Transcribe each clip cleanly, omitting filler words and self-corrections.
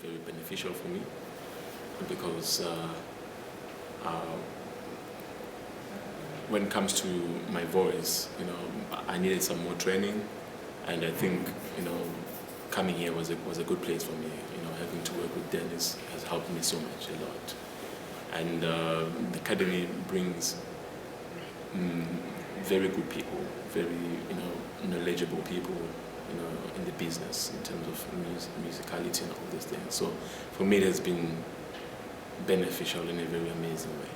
very beneficial for me because when it comes to my voice, I needed some more training, and I think coming here was a good place for me. Having to work with Dennis has helped me so much, a lot. And the academy brings very good people, very knowledgeable people, in the business in terms of musicality and all these things. So for me, it has been beneficial in a very amazing way.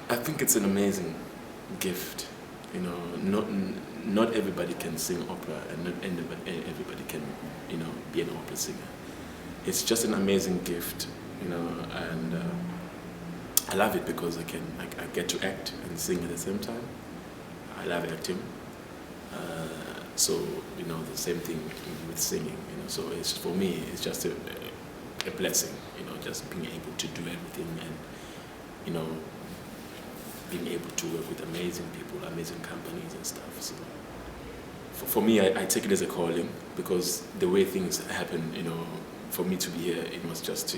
I think it's an amazing gift. Not everybody can sing opera, and not everybody can be an opera singer. It's just an amazing gift, and I love it because I get to act and sing at the same time. I love acting. So the same thing with singing. So it's, for me, it's just a blessing. Just being able to do everything, and being able to work with amazing people, amazing companies and stuff. So for me, I take it as a calling, because the way things happen, for me to be here, it was just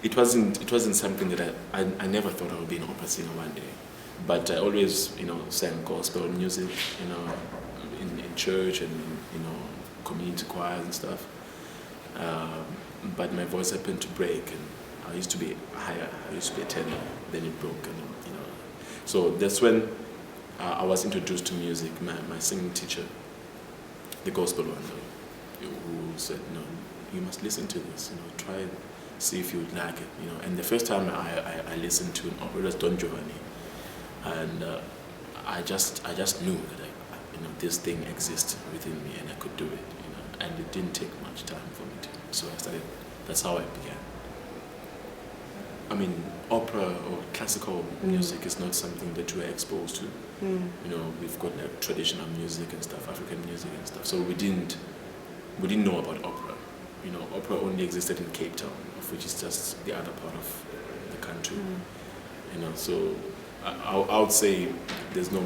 it wasn't something that I never thought I would be an opera singer one day. But I always, sang gospel music, in church and community choirs and stuff. But my voice happened to break, and I used to be higher. I used to be a tenor, then it broke, and So that's when I was introduced to music. My singing teacher, the gospel one, who said, "No, you must listen to this. Try and see if you would like it." And the first time I listened to an opera was Don Giovanni. And I just knew that this thing exists within me, and I could do it. And it didn't take much time for me to. So I started. That's how I began. I mean, opera or classical music is not something that we're exposed to. We've got traditional music and stuff, African music and stuff. So we didn't know about opera. Opera only existed in Cape Town, of which is just the other part of the country. So I would say there's no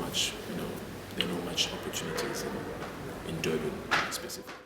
much, there are no much opportunities in Durban specifically.